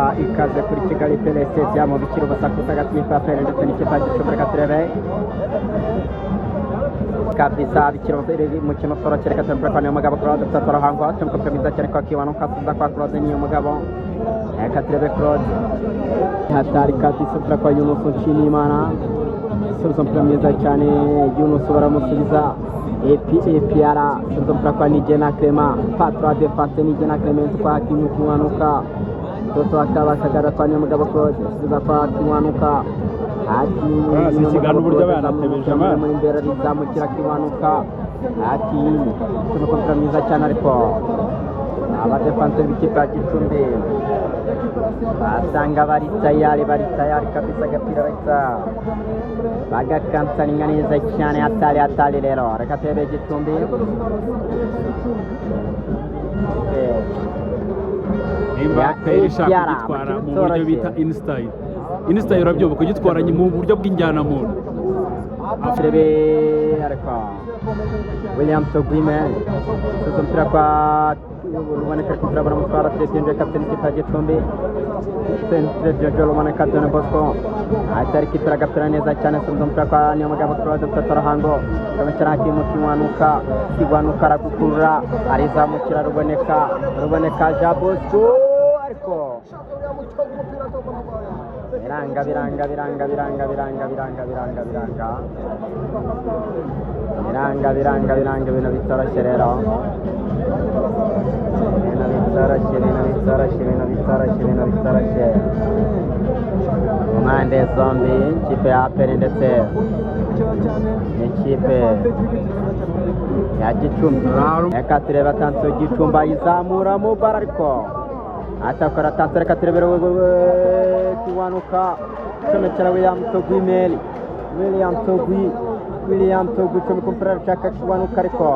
tubaha ikaze kuri Kigali Pele Stadium mu bikiro basakuza gatwipa Pele ndetse n'ikipe gicumbi gaturebe kabisa bikiro mukino toro cyereka temple kwa mugabo Claude tatara hango temko pemiza cyane kwa kiwano kasuza kwa Claude niyo mugabo katurebe Claude hatari kabisa kwa Yunus Nshimiyimana Suzo meza cyane Yunus baramusubiza APR Suzo kwa Nigena Clement Patra de Fante Nigena Clement kwa Hakimu Kiwanuka Toto akaba sagara kwa mugabo Claude Suzo kwa Kiwanuka ati sigana uburyo abanatebeje amana muri imbere rizamukira Kiwanuka ati tuko meza cyane ariko abadefanse b'ikipe ya Gicumbi basanga bari tayari kabisa gapira baita bagakansanya neza cyane atali rero reka tebe Gicumbi nimba ishaka gitwara mu buryo bita instyle urabyumva kugitwaranye mu buryo bw'injyana muntu afrebe ariko William Togwime tuzompira kwa Rumane Kakura baramutwara Tete kapiteni kipa Gicumbi Tete Jojo Rumane Kadone Bosco atari kitara gapira neza cyane tuzompira kwa niyo mugabo Claude Tatara hango kamechara Hakimu Kiwanuka aragukurura arizamukira ruboneka Ja Bosco ariko biranga ibintu bitoroshye rero bitoroshye impande zombi ikipe ya APR ndetse n'ikipe ya Gicumbi reka turebe Tanto Gicumbi ayizamura mu bara ariko atakora Tanto reka turebere Kiwanuka comekera William Togwi cyo kumpera chaka Kiwanuka ariko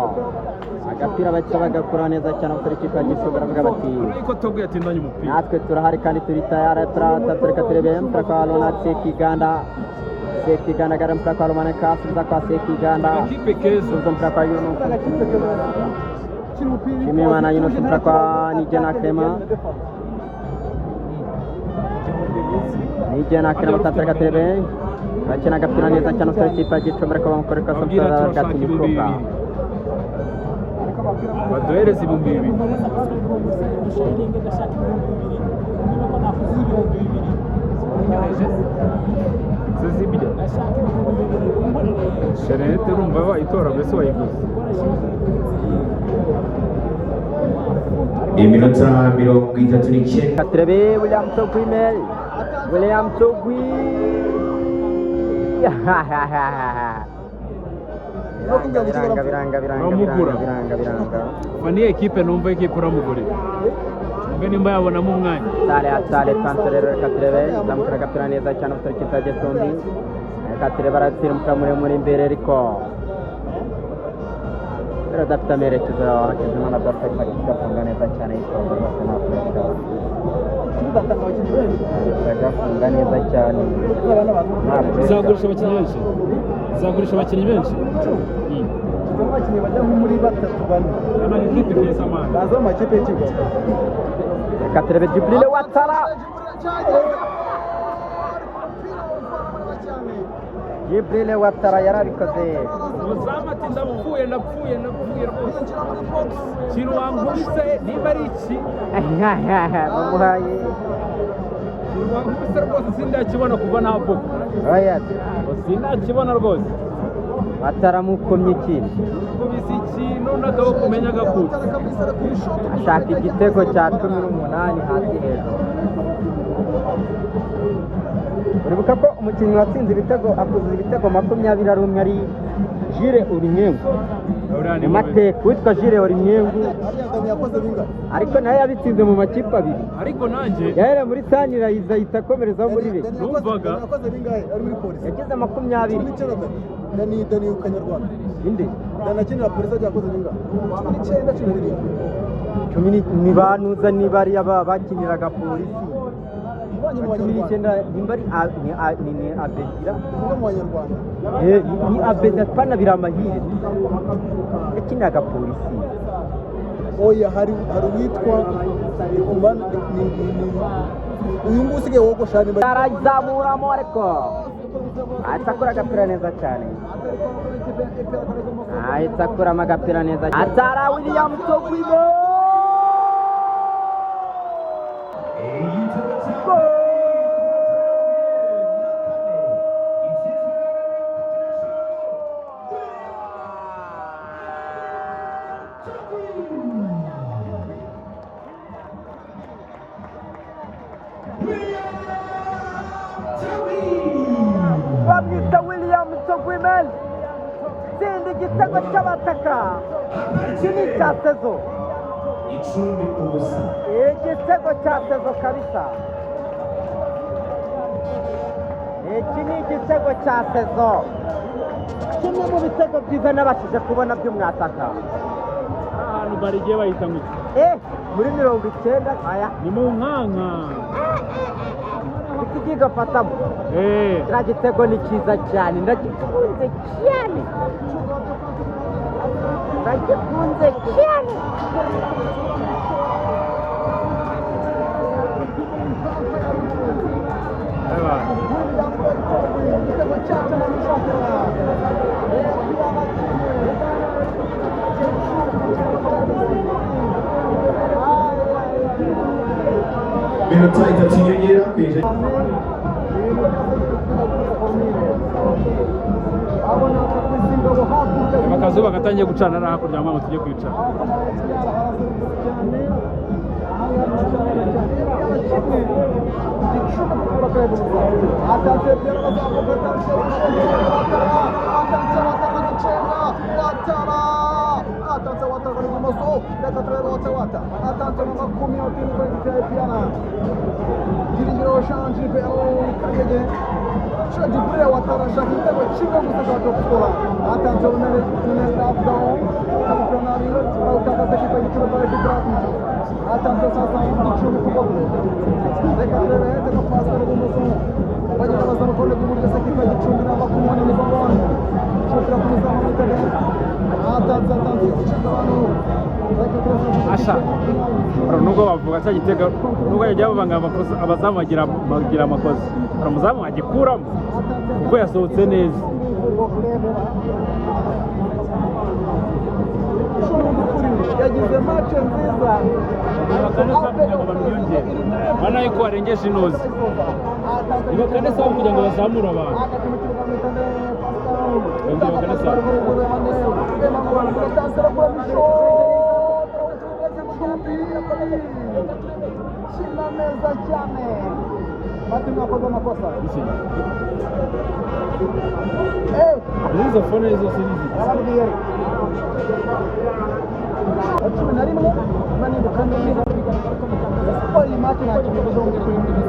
agapira bagakura neza cyane utari kipe ya Gicumbi baravuga bati ariko Togwi yatindanye umupira natwe turahari kandi turi tayari reka turebe mpaka Lona Sekiganda gara mpaka Lomane Kasuza kwa Sekiganda kipe kezo mpaka Yunus Nshimiyimana Yunus mpaka Nigena Clement Tanto turebe bakina agapira neza cyane utari kipe ya Gicumbi ariko bamukoreka somsara gatini koka baduhereza ibihumbi bibiri zizibye shenete rumva wayitora mbese wayiguze iminota 39 turebe William Togwi biranga fani ekipe numva ekipe uramugure mbe nimba yabonamo umwanya atale Tanto rero reka turebe zamukira agapira neza cyane utari kipe ya Gicumbi reka turebe aratira umupira muremure imbere ariko rero adafite amerekezo Hakizimana Perfect agafunga neza cyane yitonda rwose nta kureka agafunga neza cyane izagurisha abakinnyi benshi abakinnyi bajya muri batatu bane amakipe keza amana baza mu makipe y'ikigo reka turebe Djibril Ouattara yarabikoze uzamati ndapfuye rwose kintu wankubise niba ari iki bamuhaye kintu wankubise rwose sindakibona kuva navuka sindakibona rwose bataramukomye ikintu kubisa ikintu n'agabo kumenya agakutse ashaka igitego cya 18 hasi hejuru uribuka ko umukinnyi watsinze ibitego akuzuza ibitego 20 ari umwe ari Jire Urimwengu mu mateka witwa Jire Urimwengu ariko nawe yabitsinze mu makipe abiri ariko nanjye yahere muri Sanirayiza itakomerezaho muri be numvaga yagize 20 Dani Kanyarwanda inde danakinira polisi yakoze ninga 19 ni banuza ni bari bakiniraga polisi nimbari ni Abedira ni Abedira pana biramahire yakinaga polisi oya hari witwa uyu nguyu usigaye wogosha ni arazamuramo ariko ahita akura agapira neza cyane, ahita akuramo agapira neza cyane. Atara William Togwimo bamwita William Togwimel, tsinda igitego cy'abataka. Iki ni icya sezo, igitego cya sezo kabisa. Iki ni igitego cya sezo, kimwe mu bitego byiza nabashije kubona by'umwataka. ahantu barigiye bahita ngo Muri 90 aya ni mu nkanka iki gigafatamo. Kiriya gitego ni cyiza cyane, ndagikunze cyane, ndagikunze cyane. Minota itatu inyongera kwije akazuba gatangiye gucana ari hakurya ngo tujye kwicara. Asha nubwo bavuga cya gitego nubwo yajya bavanga abazamu bagira amakosa, umuzamu agikuramo kuko yasohotse neza. yagize match nziza, kugira ngo bamwiyongere, ubona yuko warengeje inoze. Ni bakane sawa kugira ngo bazamure abantu. China meza cyane bati mwakoze amakosa. Izo fone zose nizi. Arabwiye cumi na rimwe manibuka neza ko iyi match nta kintu kizongera kuri muri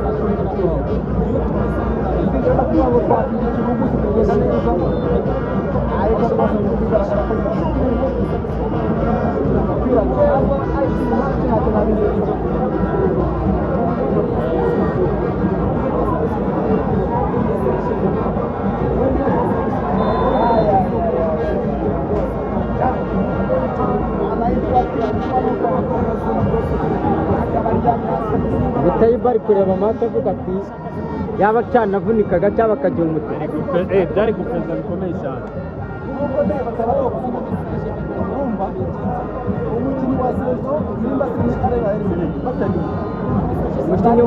Guteye bari kureba amata avuga ati yaba cyanavunikaga cyangwa akagira umutwe. Byari gupeza bikomeye cyane. umukinnyi wa Sezo nimba sinzi areba batari Umukinnyi